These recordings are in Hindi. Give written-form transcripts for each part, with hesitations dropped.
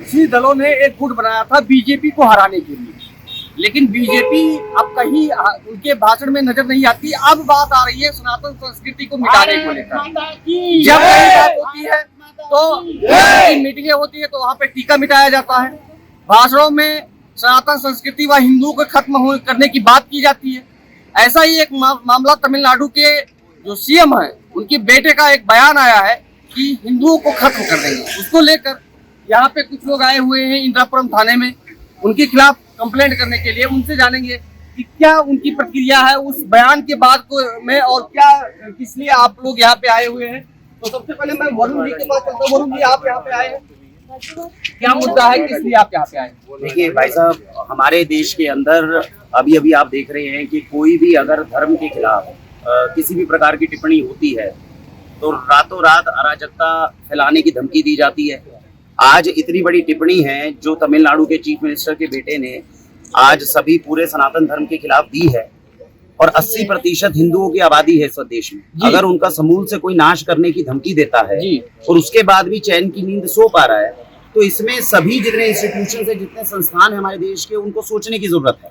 विपक्षी दलों ने एक गुट बनाया था बीजेपी को हराने के लिए, लेकिन बीजेपी अब कहीं उनके भाषण में नजर नहीं आती। अब बात आ रही है सनातन संस्कृति को मिटाने को लेकर। जब कहीं बात होती है तो मीटिंगें होती है तो वहाँ पे टीका मिटाया जाता है, भाषणों में सनातन संस्कृति व हिंदुओं को खत्म करने की बात की जाती है। ऐसा ही एक मामला तमिलनाडु के जो सीएम है उनके बेटे का एक बयान आया है कि हिंदुओं को खत्म कर देंगे। उसको लेकर यहाँ पे कुछ लोग आए हुए हैं इंद्रापुरम थाने में उनके खिलाफ कंप्लेंट करने के लिए। उनसे जानेंगे कि क्या उनकी प्रक्रिया है उस बयान के बाद में और क्या किस लिए आप लोग यहाँ पे आए हुए हैं। तो सबसे पहले मैं वरुण जी के पास चलता हूँ। वरुण जी, आप यहाँ पे आए हैं, क्या मुद्दा है, किस लिए आप यहाँ पे आए? देखिए भाई साहब, हमारे देश के अंदर अभी अभी आप देख रहे हैं कि कोई भी अगर धर्म के खिलाफ किसी भी प्रकार की टिप्पणी होती है तो रातों रात अराजकता फैलाने की धमकी दी जाती है। आज इतनी बड़ी टिप्पणी है जो तमिलनाडु के चीफ मिनिस्टर के बेटे ने आज सभी पूरे सनातन धर्म के खिलाफ दी है, और 80% हिंदुओं की आबादी है इस देश में। अगर उनका समूल से कोई नाश करने की धमकी देता है और उसके बाद भी चैन की नींद सो पा रहा है, तो इसमें सभी जितने इंस्टीट्यूशन है, जितने संस्थान है हमारे देश के, उनको सोचने की जरूरत है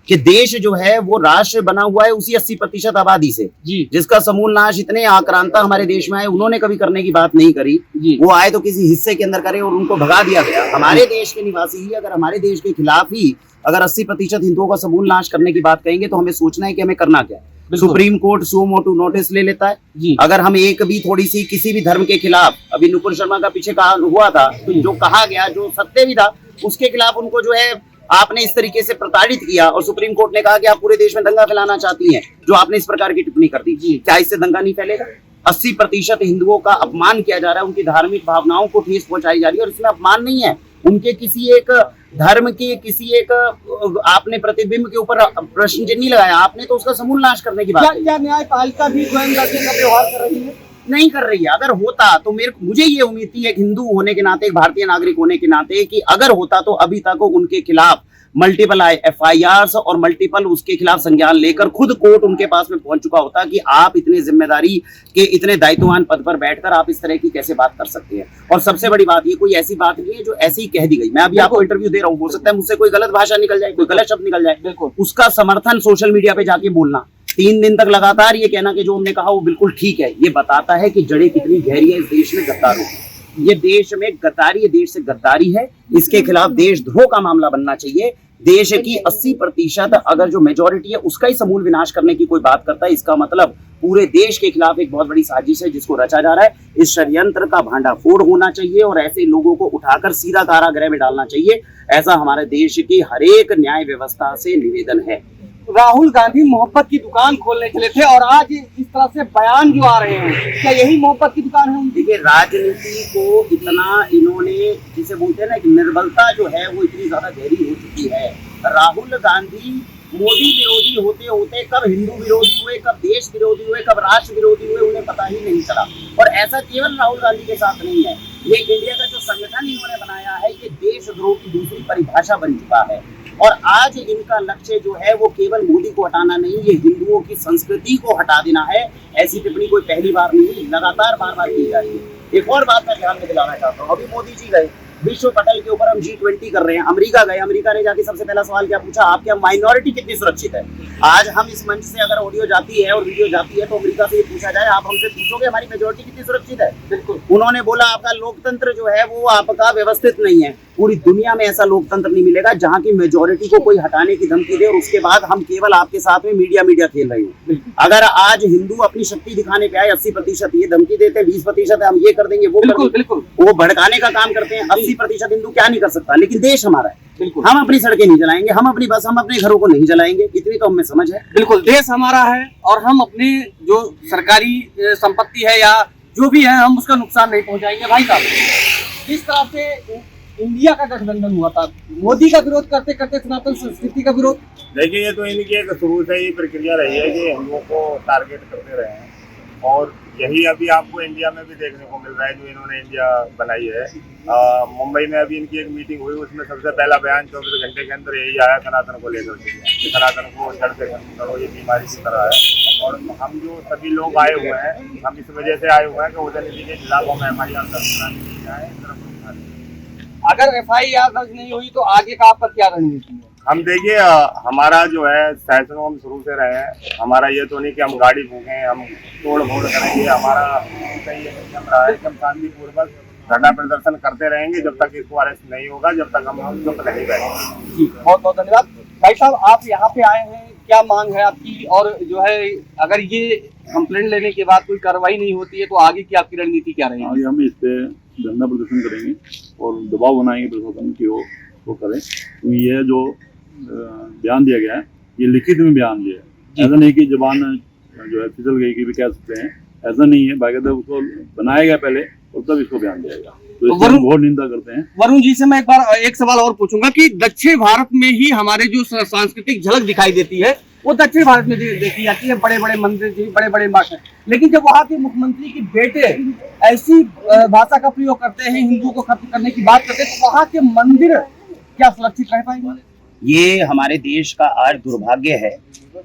कि देश जो है वो राष्ट्र बना हुआ है उसी 80% आबादी से, जिसका समूल नाश इतने आक्रांता हमारे देश में आए, उन्होंने कभी करने की बात नहीं करी। वो आए तो किसी हिस्से के अंदर करे और उनको भगा दिया गया। हमारे देश के निवासी ही अगर हमारे देश के खिलाफ ही अगर 80% हिंदुओं का समूल नाश करने की बात कहेंगे तो हमें सोचना है कि हमें करना क्या है। सुप्रीम कोर्ट सो मोटू नोटिस ले लेता है। अगर हम एक भी थोड़ी सी किसी भी धर्म के खिलाफ, अभी नुपुर शर्मा का पीछे कहा हुआ था, तो जो कहा गया, जो सत्य भी था, उसके खिलाफ उनको जो है आपने इस तरीके से प्रताड़ित किया और सुप्रीम कोर्ट ने कहा कि आप पूरे देश में दंगा फैलाना चाहती हैं, जो आपने इस प्रकार की टिप्पणी कर दी। क्या इससे दंगा नहीं फैलेगा? 80% हिंदुओं का अपमान किया जा रहा है, उनकी धार्मिक भावनाओं को ठेस पहुंचाई जा रही है, और इसमें अपमान नहीं है उनके किसी एक धर्म के किसी एक आपने प्रतिबिंब के ऊपर प्रश्न चिन्ह नहीं लगाया, आपने तो उसका समूल नाश करने की बात। क्या न्यायपालिका भी गोएंदासी का व्यवहार कर रही है? नहीं कर रही है। अगर होता तो मुझे ये उम्मीद थी एक हिंदू होने के नाते, एक भारतीय नागरिक होने के नाते, कि अगर होता तो अभी तक उनके खिलाफ मल्टीपल FIRs और मल्टीपल उसके खिलाफ संज्ञान लेकर खुद कोर्ट उनके पास में पहुंच चुका होता कि आप इतने जिम्मेदारी के इतने दायित्ववान पद पर बैठकर आप इस तरह की कैसे बात कर सकते हैं। और सबसे बड़ी बात, ये कोई ऐसी बात नहीं है जो ऐसी ही कह दी गई। मैं अभी आपको इंटरव्यू दे रहा हूँ, हो सकता है मुझसे कोई गलत भाषा निकल जाए, कोई गलत शब्द निकल जाए, उसका समर्थन सोशल मीडिया पे जाके बोलना, 3 दिन तक लगातार ये कहना कि जो हमने कहा वो बिल्कुल ठीक है, ये बताता है कि जड़ें कितनी गहरी है इस देश में गद्दारों की। ये देश में गद्दारी, ये देश से गद्दारी है, इसके खिलाफ देशद्रोह का मामला बनना चाहिए। देश की 80% अगर जो मेजोरिटी है उसका ही समूल विनाश करने की कोई बात करता है, इसका मतलब पूरे देश के खिलाफ एक बहुत बड़ी साजिश है जिसको रचा जा रहा है। इस षड्यंत्र का भांडाफोड़ होना चाहिए और ऐसे लोगों को उठाकर सीधा कारागृह में डालना चाहिए। ऐसा हमारे देश की हर एक न्याय व्यवस्था से निवेदन है। राहुल गांधी मोहब्बत की दुकान खोलने चले थे और आज इस तरह से बयान जो आ रहे हैं, क्या यही मोहब्बत की दुकान है? देखिए, राजनीति को इतना इन्होंने, जिसे बोलते हैं ना, कि निर्बलता जो है वो इतनी ज्यादा गहरी हो चुकी है। राहुल गांधी मोदी विरोधी होते होते कब हिंदू विरोधी हुए, कब देश विरोधी हुए, कब राष्ट्र विरोधी हुए, उन्हें पता ही नहीं चला। और ऐसा केवल राहुल गांधी के साथ नहीं है, ये इंडिया का जो संगठन इन्होंने बनाया है, ये देशद्रोह की दूसरी परिभाषा बन चुका है। और आज इनका लक्ष्य जो है वो केवल मोदी को हटाना नहीं, ये हिंदुओं की संस्कृति को हटा देना है। ऐसी टिप्पणी कोई पहली बार नहीं, लगातार बार बार की जा रही है। एक और बात मैं ध्यान में दिलाना चाहता हूँ, अभी मोदी जी गए विश्व पटल के ऊपर, हम G20 कर रहे हैं, अमेरिका गए, अमेरिका ने जाके सबसे पहला सवाल क्या पूछा, आपके माइनॉरिटी कितनी सुरक्षित है। आज हम इस मंच से अगर ऑडियो जाती है और वीडियो जाती है तो अमेरिका से ये पूछा जाए, आप हमसे पूछोगे हमारी मेजोरिटी कितनी सुरक्षित है? बिल्कुल। उन्होंने बोला आपका लोकतंत्र जो है वो आपका व्यवस्थित नहीं है। पूरी दुनिया में ऐसा लोकतंत्र नहीं मिलेगा जहां की मेजोरिटी को कोई हटाने की धमकी दे और उसके बाद हम केवल आपके साथ में मीडिया खेल रहे हैं। अगर आज हिंदू अपनी शक्ति दिखाने पे आए, 80% ये धमकी देते, 20% हम ये कर देंगे, वो बिल्कुल वो भड़काने का काम करते हैं। 80% हिंदू क्या नहीं कर सकता, लेकिन देश हमारा है। बिल्कुल, हम अपनी सड़कें नहीं जलाएंगे, हम अपनी बस, हम अपने घरों को नहीं जलाएंगे, इतनी तो हमें समझ है। बिल्कुल, देश हमारा है और हम अपनी जो सरकारी संपत्ति है या जो भी है, हम उसका नुकसान नहीं पहुंचाएंगे। भाई साहब, जिस तरह से इंडिया का गठबंधन हुआ था, मोदी का विरोध करते करते सनातन संस्कृति का विरोध, देखिए ये तो इनकी एक शुरू से ही प्रक्रिया रही है कि हिंदुओं को टारगेट करते रहे हैं, और यही अभी आपको इंडिया में भी देखने को मिल रहा है जो इन्होंने इंडिया बनाई है। मुंबई में अभी इनकी एक मीटिंग हुई, उसमें सबसे पहला बयान 24 घंटे के अंदर यही आया सनातन को लेकर के, कि सनातन को जड़ से खत्म करो, ये बीमारी की तरह है। और हम जो सभी लोग आए हुए हैं, हम इस वजह से आए हुए हैं कि उदयनिधि के खिलाफ हम FIR दर्ज कराने के लिए आए। अगर FIR दर्ज नहीं हुई तो आगे का आपका क्या रणनीति है? हम देखिए हमारा जो है सैसनों हम शुरू से रहे हैं। हमारा ये तो नहीं कि हम गाड़ी फूकें, हम तोड़ फोड़ करेंगे। हमारा सही नियम रहा है कि हम शांतिपूर्वक धरना प्रदर्शन करते रहेंगे जब तक इसको अरेस्ट नहीं होगा, जब तक हम चुप नहीं बैठेंगे। जी, बहुत बहुत धन्यवाद। भाई साहब, आप यहाँ पे आए हैं, क्या मांग है आपकी? और जो है अगर ये कंप्लेंट लेने के बाद कोई कार्रवाई नहीं होती है तो आगे की आपकी रणनीति क्या रहेगी? आगे हम इस पे धरना प्रदर्शन करेंगे और दबाव बनाएंगे प्रशासन की वो करें, क्योंकि ये जो बयान दिया गया है ये लिखित में बयान दिया है। ऐसा नहीं कि जबान जो है फिसल गई कि भी कह सकते हैं, ऐसा नहीं है। बाकायदा उसको बनाया गया पहले और तब इसको बयान दिया गया। तो इसकी हम बहुत निंदा करते हैं। वरुण जी से मैं एक सवाल और पूछूंगा कि दक्षिण भारत में ही हमारे जो सांस्कृतिक झलक दिखाई देती है वो दक्षिण भारत में देखी जाती है, बड़े बड़े मंदिर जी, बड़े बड़े मठ। लेकिन जब वहाँ के मुख्यमंत्री के बेटे ऐसी भाषा का प्रयोग करते हैं, हिंदुओं को खत्म करने की बात करते हैं, तो वहाँ के मंदिर क्या सुरक्षित रह पाएंगे? ये हमारे देश का आज दुर्भाग्य है।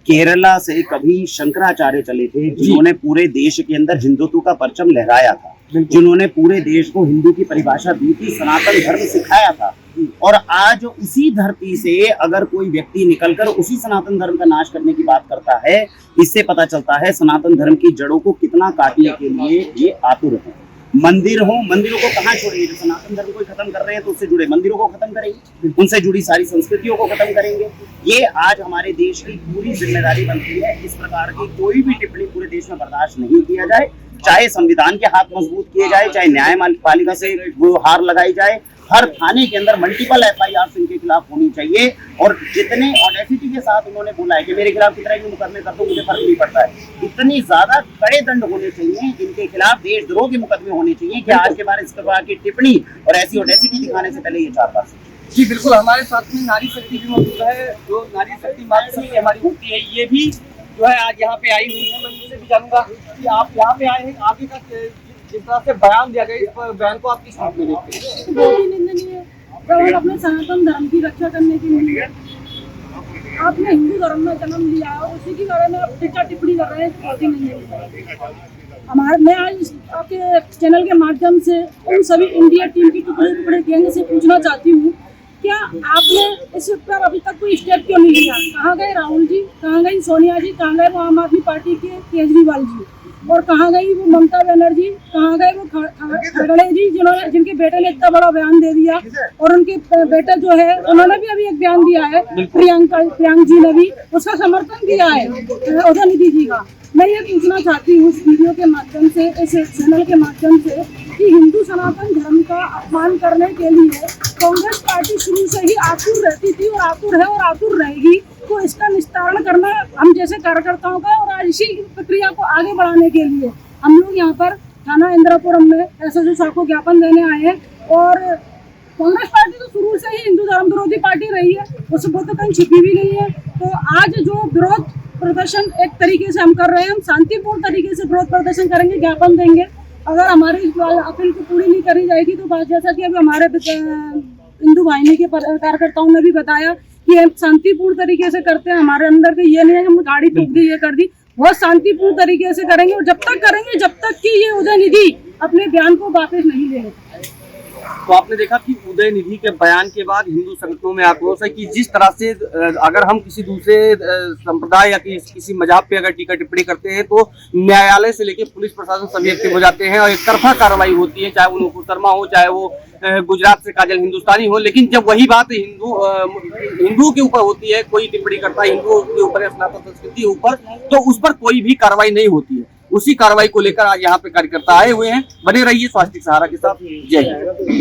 केरला से कभी शंकराचार्य चले थे जिन्होंने पूरे देश के अंदर हिंदुत्व का परचम लहराया था, जिन्होंने पूरे देश को हिंदू की परिभाषा दी थी, सनातन धर्म सिखाया था। और आज उसी धरती से अगर कोई व्यक्ति निकलकर उसी सनातन धर्म का नाश करने की बात करता है, इससे पता चलता है सनातन धर्म की जड़ों को कितना काटने के लिए ये आतुर है। मंदिर हो, मंदिरों को कहाँ छोड़ेंगे? जो सनातन धर्म को खत्म कर रहे हैं तो उससे जुड़े मंदिरों को खत्म करेंगे, उनसे जुड़ी सारी संस्कृतियों को खत्म करेंगे। ये आज हमारे देश की पूरी जिम्मेदारी बनती है। इस प्रकार की कोई भी टिप्पणी पूरे देश में बर्दाश्त नहीं किया जाए, चाहे संविधान के हाथ मजबूत किए जाए, चाहे न्यायपालिका से गुहार लगाई जाए। हर थाने के अंदर मल्टीपल FIR इनके खिलाफ होनी चाहिए। और जितने ऑडेसिटी के साथ उन्होंने बोला है कि मेरे खिलाफ कितना भी मुकदमे कर दो, मुझे फर्क नहीं पड़ता है, इतनी ज्यादा कड़े दंड होने चाहिए। इनके खिलाफ देशद्रोह के मुकदमे होने चाहिए कि आज के बाद इस प्रकार की टिप्पणी और ऐसी ऑडेसिटी दिखाने से पहले ये 4 बार से। जी बिल्कुल, हमारे साथ में नारी शक्ति भी मौजूद है। जो नारी शक्ति मातृशक्ति हमारी होती है, ये भी जो है आज यहाँ पे आई हुई है। मैं इनसे भी जानूंगा कि आप यहाँ पे आए हैं, आगे का जिस तरह से बयान दिया गया, इस बयान को आप किस रूप में देखते हैं? बहुत ही निंदनीय है। जब हम अपने सनातन धर्म की रक्षा करने के लिए आपने हिंदू धर्म में जन्म लिया है और उसी के बारे में आप टीका टिप्पणी कर रहे हैं, बहुत ही निंदनीय है। मैं आज आपके चैनल के माध्यम से उन सभी इंडिया टीम की टुकड़े गैंग से पूछना चाहती हूँ, क्या आपने इस पर अभी तक कोई स्टेप क्यों नहीं लिया? कहाँ गए राहुल जी, कहाँ गई सोनिया जी, कहाँ गए वो आम आदमी पार्टी के केजरीवाल जी, और कहाँ गई वो ममता बनर्जी, कहाँ गए वो खड़गे जी, जिनके बेटे ने इतना बड़ा बयान दे दिया? और उनके बेटे जो है उन्होंने भी अभी एक बयान दिया है, प्रियंक जी ने भी उसका समर्थन किया है उदयनिधि जी का। मैं ये पूछना चाहती हूँ इस वीडियो के माध्यम से, इस चैनल के माध्यम से, कि हिंदू सनातन धर्म का अपमान करने के लिए कांग्रेस पार्टी शुरू से ही आतुर रहती थी और आतुर है और आतुर रहेगी। तो इसका निस्तारण करना हम जैसे कार्यकर्ताओं का, और आज इसी प्रक्रिया को आगे बढ़ाने के लिए हम लोग यहाँ पर थाना इंद्रपुरम में SSO साहब को ज्ञापन देने आए हैं। और कांग्रेस पार्टी तो शुरू से ही हिंदू धर्म विरोधी पार्टी रही है, उससे बहुत तो कहीं छिपी भी नहीं है। तो आज जो विरोध प्रदर्शन एक तरीके से हम कर रहे हैं, हम शांतिपूर्ण तरीके से विरोध प्रदर्शन करेंगे, ज्ञापन देंगे। अगर हमारी अपील को पूरी नहीं करी जाएगी तो जैसा कि अभी हमारे हिंदू वाहिनी के कार्यकर्ताओं ने भी बताया कि हम शांतिपूर्ण तरीके से करते हैं। हमारे अंदर के ये नहीं है हम गाड़ी ठोक दी, ये कर दी, बहुत शांतिपूर्ण तरीके से करेंगे। और जब तक करेंगे जब तक कि ये उदयनिधि अपने बयान को वापस नहीं ले लेते। तो आपने देखा कि उदयनिधि के बयान के बाद हिंदू संगठनों में आक्रोश है कि जिस तरह से अगर हम किसी दूसरे संप्रदाय या किसी मजहब पे अगर टीका टिप्पणी करते हैं तो न्यायालय से लेकर पुलिस प्रशासन सभी एक्टिव हो जाते हैं और एक तरफा कार्रवाई होती है, चाहे वो नुपुर शर्मा हो, चाहे वो गुजरात से काजल हिंदुस्तानी हो। लेकिन जब वही बात हिंदुओं के ऊपर होती है, कोई टिप्पणी करता है हिंदुओं के ऊपर या सनातन संस्कृति के ऊपर, तो उस पर कोई भी कार्रवाई नहीं होती है। उसी कार्रवाई को लेकर आज यहाँ पे कार्यकर्ता आए हुए हैं। बने रहिए स्वास्थ्य सहारा के साथ। जय हिंद।